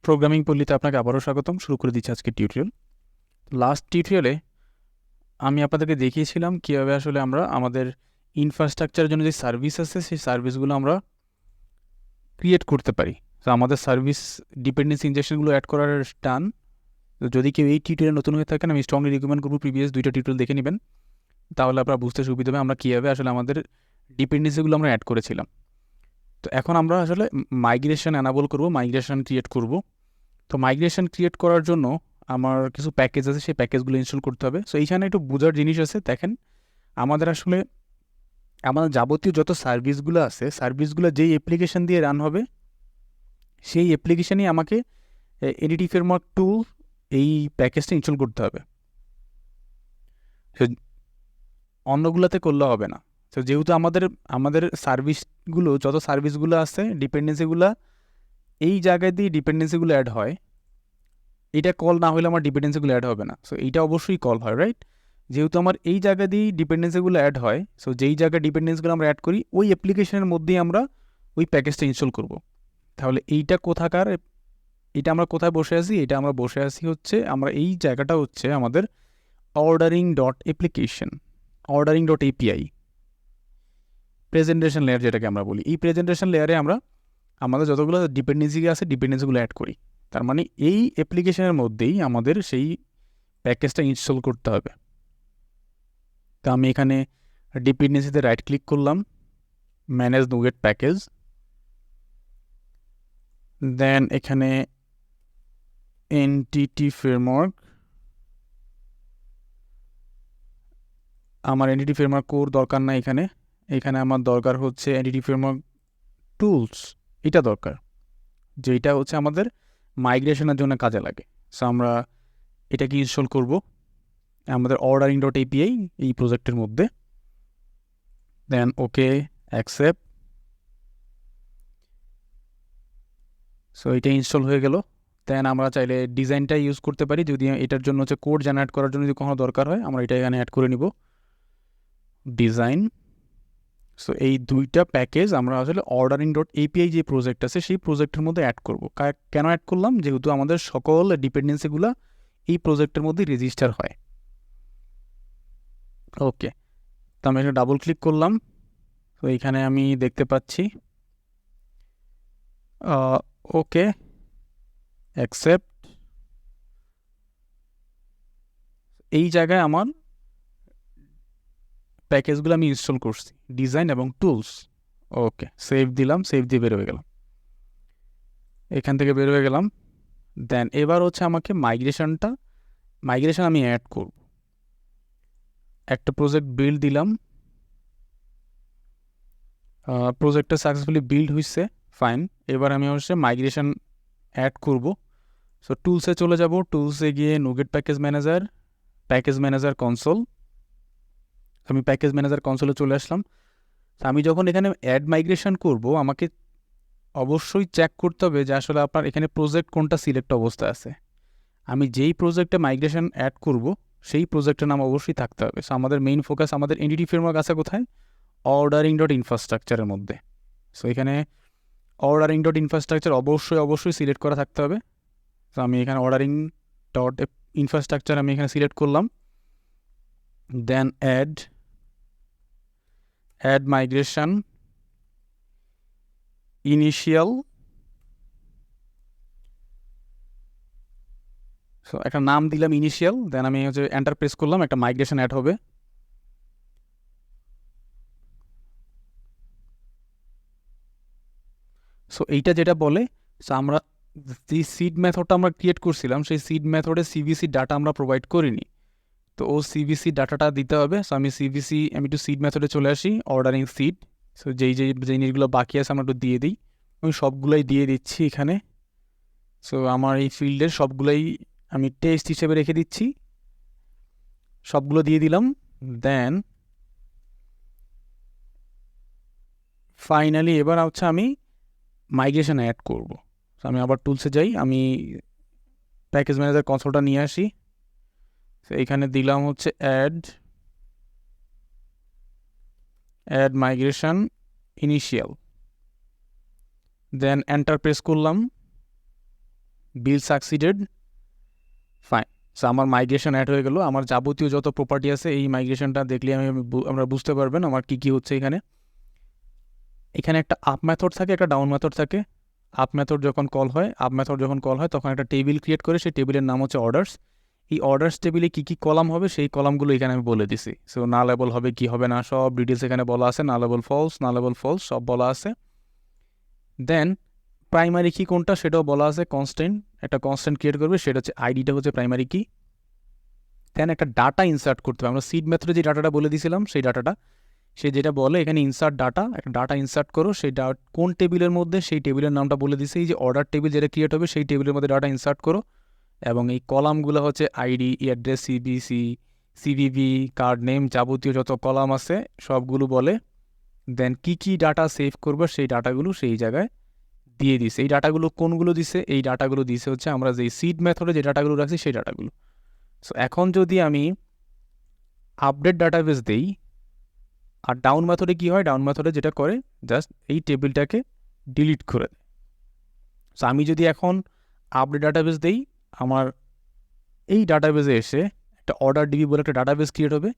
Programming পল্লীতে আপনাকে আবারও স্বাগতম। শুরু করে দিচ্ছি আজকে টিউটোরিয়াল। লাস্ট টিউটোরিয়ালে আমি আপনাদেরকে দেখিয়েছিলাম কীভাবে আসলে আমরা আমাদের ইনফ্রাস্ট্রাকচারের জন্য যে সার্ভিস আছে সেই সার্ভিসগুলো আমরা ক্রিয়েট করতে পারি। তো আমাদের সার্ভিস ডিপেন্ডেন্সি ইনজেকশনগুলো অ্যাড করার টান। তো যদি কেউ এই টিউটোরিয়াল নতুন হয়ে থাকেন, আমি স্ট্রংলি রিকমেন্ড করবো প্রিভিয়াস 2টা টিউটোরিয়াল দেখে নেবেন, তাহলে আপনারা বুঝতে সুবিধা হবে আমরা কীভাবে আসলে আমাদের ডিপেন্ডেন্সিগুলো আমরা অ্যাড করেছিলাম। তো এখন আমরা আসলে মাইগ্রেশন অ্যানাবল করব, মাইগ্রেশন ক্রিয়েট করব। তো মাইগ্রেশন ক্রিয়েট করার জন্য আমার কিছু প্যাকেজ আছে, সেই প্যাকেজগুলো ইনস্টল করতে হবে। সো এইখানে একটু বোঝার জিনিস আছে। দেখেন, আমাদের আসলে আমাদের যাবতীয় যত সার্ভিসগুলো আছে, সার্ভিসগুলো যেই অ্যাপ্লিকেশন দিয়ে রান হবে সেই অ্যাপ্লিকেশানেই আমাকে এডিটি ফ্রেমওয়ার্ক 2 এই প্যাকেজটা ইনস্টল করতে হবে। অন্যগুলোতে করলে হবে না। তো যেহেতু আমাদের সার্ভিসগুলো, যত সার্ভিসগুলো আছে, ডিপেন্ডেন্সিগুলো এই জায়গায় দিয়ে ডিপেন্ডেন্সিগুলো অ্যাড হয়। এটা কল না হলে আমার ডিপেন্ডেন্সিগুলো অ্যাড হবে না। সো এইটা অবশ্যই কল হয়, রাইট? যেহেতু আমার এই জায়গা দিয়েই ডিপেন্ডেন্সিগুলো অ্যাড হয়, সো যেই জায়গায় ডিপেন্ডেন্সিগুলো আমরা অ্যাড করি ওই অ্যাপ্লিকেশনের মধ্যেই আমরা ওই প্যাকেজটা ইনস্টল করব। তাহলে এইটা কোথাকার, এটা আমরা কোথায় বসে আছি? এটা আমরা বসে আছি হচ্ছে, আমরা এই জায়গাটা হচ্ছে আমাদের ordering dot application, ordering dot API, presentation layer যেটাকে আমরা বলি। এই প্রেজেন্টেশন লেয়ারে আমরা আমাদের যতগুলো ডিপেন্ডেন্সি আছে ডিপেন্ডেন্সিগুলো অ্যাড করি। তার মানে এই অ্যাপ্লিকেশনের মধ্যেই আমাদের সেই প্যাকেজটা ইনস্টল করতে হবে। তো আমি এখানে ডিপেন্ডেন্সিতে রাইট ক্লিক করলাম, ম্যানেজ নুগেট প্যাকেজ, দেন এখানে এনটিটি ফ্রেমওয়ার্ক। আমার এনটিটি ফ্রেমওয়ার্ক কোর দরকার না এখানে, এখানে আমার দরকার হচ্ছে এনটিটি ফ্রেমওয়ার্ক টুলস, এটা দরকার, যেটা হচ্ছে আমাদের মাইগ্রেশনের জন্য কাজে লাগে। সো আমরা এটাকে ইনস্টল করব আমাদের অর্ডারিং ডট এপিআই এই প্রজেক্টের মধ্যে। দেন ওকে, অ্যাকসেপ্ট। সো এটা ইনস্টল হয়ে গেল। দেন আমরা চাইলে ডিজাইনটা ইউজ করতে পারি, যদি এটার জন্য হচ্ছে কোড জেনারেট করার জন্য যদি কখনো দরকার হয় আমরা এটা এখানে অ্যাড করে নিব, ডিজাইন। সো এই দুইটা প্যাকেজ আমরা আসলে অর্ডারিং ডট এপিআই যে প্রজেক্ট আছে সেই প্রজেক্টের মধ্যে অ্যাড করব। কেন অ্যাড করলাম? যেহেতু আমাদের সকল ডিপেন্ডেন্সিগুলো এই প্রজেক্টের মধ্যে রেজিস্টার হয়। ওকে, তো আমি এখানে ডাবল ক্লিক করলাম। তো এইখানে আমি দেখতে পাচ্ছি ওকে, অ্যাকসেপ্ট। এই জায়গায় আমার প্যাকেজগুলো আমি ইনস্টল করছি, ডিজাইন এবং টুলস। ওকে, সেভ দিলাম, সেভ দিয়ে বের হয়ে গেলাম, এখান থেকে বের হয়ে গেলাম। দেন এবার হচ্ছে আমাকে মাইগ্রেশন আমি অ্যাড করব। একটা প্রজেক্ট বিল্ড দিলাম, প্রজেক্টটা সাকসেসফুলি বিল্ড হয়েছে, ফাইন। এবার আমি হচ্ছে মাইগ্রেশন অ্যাড করব। সো টুলসে চলে যাব, টুলসে গিয়ে নুগেট প্যাকেজ ম্যানেজার কনসোল। আমি প্যাকেজ ম্যানেজার কনসোলে চলে আসলাম। আমি যখন এখানে অ্যাড মাইগ্রেশন করব, আমাকে অবশ্যই চেক করতে হবে যে আসলে আপনার এখানে প্রজেক্ট কোনটা সিলেক্ট অবস্থায় আছে। আমি যেই প্রজেক্টে মাইগ্রেশন অ্যাড করব সেই প্রজেক্টের নাম অবশ্যই থাকতে হবে। সো আমাদের মেইন ফোকাস আমাদের এনটিটি ফ্রেমওয়ার্ক আছে কোথায়? অর্ডারিং ডট ইনফ্রাস্ট্রাকচারের মধ্যে। সো এখানে অর্ডারিং ডট ইনফ্রাস্ট্রাকচার অবশ্যই সিলেক্ট করা থাকতে হবে। তো আমি এখানে অর্ডারিং ডট ইনফ্রাস্ট্রাকচার আমি এখানে সিলেক্ট করলাম। দেন অ্যাড মাইগ্রেশন ইনিশিয়াল। সো একটা নাম দিলাম ইনিশিয়াল, দেন আমি হচ্ছে এন্টার প্রেস করলাম, একটা মাইগ্রেশন অ্যাড হবে। সো এইটা যেটা বলে, সো আমরা যে সিড মেথডটা আমরা ক্রিয়েট করছিলাম সেই সিড মেথডে সিভিসি ডাটা আমরা প্রোভাইড করিনি। তো ও সিভিসি ডাটাটা দিতে হবে। সো আমি একটু সিড মেথডে চলে আসি, অর্ডারিং সিড। সো যেই জিনিসগুলো বাকি আছে আমরা একটু দিয়ে দিই, আমি সবগুলোই দিয়ে দিচ্ছি এখানে। সো আমার এই ফিল্ডের সবগুলোই আমি টেস্ট হিসেবে রেখে দিচ্ছি, সবগুলো দিয়ে দিলাম। দেন ফাইনালি এবার হচ্ছে আমি মাইগ্রেশন অ্যাড করব। সো আমি আবার টুলসে যাই, আমি প্যাকেজ ম্যানেজার কনসোলটা নিয়ে আসি। তো এখানে দিলাম হচ্ছে add migration initial, then enter press করলাম। Build succeeded, fine. সো আমার মাইগ্রেশন অ্যাড হয়ে গেল। আমার যাবতীয় যত প্রপার্টি আছে এই মাইগ্রেশনটা দেখলে আমরা বুঝতে পারবেন আমার কী কী হচ্ছে এখানে। এখানে একটা আপ মেথড থাকে, একটা ডাউন মেথড থাকে। আপ মেথড যখন কল হয় তখন একটা টেবিল ক্রিয়েট করে, সেই টেবিলের নাম হচ্ছে অর্ডার্স। এই অর্ডার্স টেবিলে কী কী কলাম হবে সেই কলামগুলো এখানে আমি বলে দিছি। সো নালেবল হবে কি হবে না সব ডিটেলস এখানে বলা আছে, নালেবল ফলস সব বলা আছে। দেন প্রাইমারি কি কোনটা সেটাও বলা আছে, কনস্ট্যান্ট একটা কনস্ট্যান্ট ক্রিয়েট করবে, সেটা হচ্ছে আইডিটা হচ্ছে প্রাইমারি কি। দেন একটা ডাটা ইনসার্ট করতে হবে, আমরা সিড মেথডে যে ডাটাটা বলে দিয়েছিলাম সেই ডাটাটা, সে যেটা বলে এখানে ইনসার্ট ডাটা, একটা ডাটা ইনসার্ট করো, সেই কোন টেবিলের মধ্যে সেই টেবিলের নামটা বলে দিছে, এই যে অর্ডার টেবিল যেটা ক্রিয়েট হবে সেই টেবিলের মধ্যে ডাটা ইনসার্ট করো, এবং এই কলামগুলো হচ্ছে ID, address, CVV, card name, যাবতীয় যত কলাম আছে সবগুলো বলে। দেন কি ডাটা সেভ করবে সেই ডাটাগুলো সেই জায়গায় দিয়ে দিছে। এই ডাটাগুলো কোনগুলো দিছে, এই ডাটাগুলো দিছে হচ্ছে আমরা যে সিড মেথডে যে ডাটাগুলো রাখছি সেই ডাটাগুলো। সো এখন যদি আমি আপডেট ডাটাবেস দেই, আর ডাউন মেথডে কি হয়, ডাউন মেথডে যেটা করে জাস্ট এই টেবিলটাকে ডিলিট করে দেয়। সো আমি যদি এখন আপডেট ডাটাবেস দেই, আমার এই ডাটাবেসে এসে একটা অর্ডার ডিবি বলে একটা ডাটাবেস ক্রিয়েট হবে।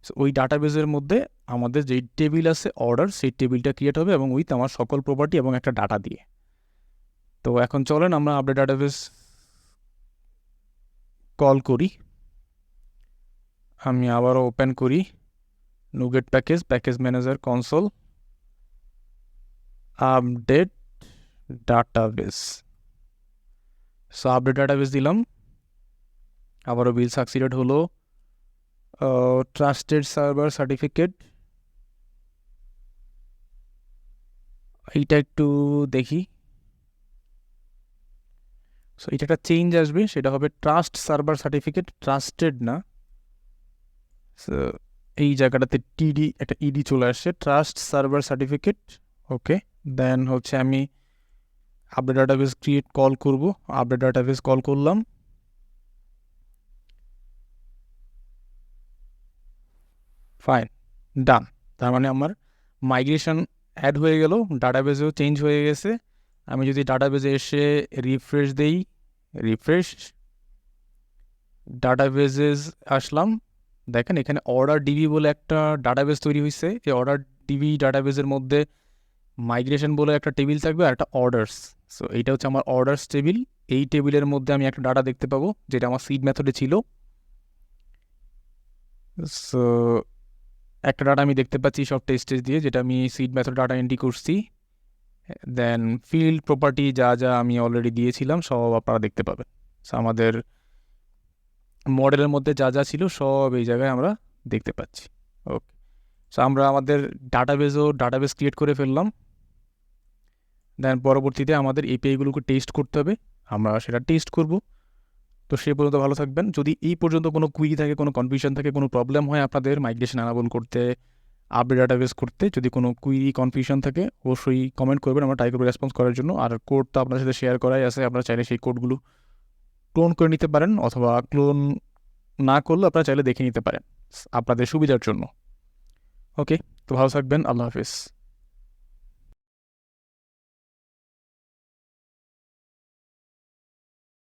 সো ওই ডাটাবেসের মধ্যে আমাদের যেই টেবিল আছে অর্ডার, সেই টেবিলটা ক্রিয়েট হবে এবং উইথ আমার সকল প্রপার্টি এবং একটা ডাটা দিয়ে। তো এখন চলেন আমরা আপডেট ডাটাবেস কল করি। আমি আবারও ওপেন করি NuGet package manager console, update database. So update database দিলাম, আবারও বিল সাকসিডেড হলো। ট্রাস্টেড সার্ভার সার্টিফিকেট, এইটা একটু দেখি। সো এটা একটা চেঞ্জ আসবে, সেটা হবে ট্রাস্ট সার্ভার সার্টিফিকেট, ট্রাস্টেড না। সো এই জায়গাটাতে একটা ইডি চলে আসছে, ট্রাস্ট সার্ভার সার্টিফিকেট। ওকে, দেন হচ্ছে আমি আপডেট ডাটাবেস কল করব, আপডেট ডাটাবেস কল করলাম, ফাইন, ডান। তার মানে আমার মাইগ্রেশন অ্যাড হয়ে গেল, ডাটাবেসেও চেঞ্জ হয়ে গেছে। আমি যদি ডাটাবেসে এসে রিফ্রেশ দেই, রিফ্রেশ ডাটাবেসেস আসলাম, দেখেন এখানে অর্ডার ডিবি বলে একটা ডাটাবেস তৈরি হয়েছে। এই অর্ডার ডিবি ডাটাবেসের মধ্যে মাইগ্রেশন বলে একটা টেবিল থাকবে আর একটা অর্ডার্স। সো এইটা হচ্ছে আমার অর্ডার্স টেবিল। এই টেবিলের মধ্যে আমি একটা ডাটা দেখতে পাবো যেটা আমার সিড মেথডে ছিল। সো একটা ডাটা আমি দেখতে পাচ্ছি সব টেস্ট দিয়ে, যেটা আমি সিড মেথড ডাটা এন্ট্রি করছি। দেন ফিল্ড প্রপার্টি যা যা আমি অলরেডি দিয়েছিলাম সব আপনারা দেখতে পাবেন। সো আমাদের মডেলের মধ্যে যা যা ছিল সব এই জায়গায় আমরা দেখতে পাচ্ছি। ওকে, সো আমরা আমাদের ডাটাবেস ক্রিয়েট করে ফেললাম। দেন পরবর্তীতে আমাদের এপিআইগুলোকে টেস্ট করতে হবে, আমরা সেটা টেস্ট করব। তো সে পর্যন্ত ভালো থাকবেন। যদি এই পর্যন্ত কোনো কুইরি থাকে, কোনো কনফিউশন থাকে, কোনো প্রবলেম হয় আপনাদের মাইগ্রেশন এনাবল করতে, আপডেট ডাটাবেস করতে, যদি কোনো কুইরি কনফিউশন থাকে অবশ্যই কমেন্ট করবেন, আমরা ট্রাই করবো রেসপন্স করার জন্য। আর কোড তো আপনার সাথে শেয়ার করাই আছে, আপনারা চাইলে সেই কোডগুলো ক্লোন করে নিতে পারেন, অথবা ক্লোন না করলে আপনারা চাইলে দেখে নিতে পারেন আপনাদের সুবিধার জন্য। ওকে, তো ভালো থাকবেন, আল্লাহ হাফিজ।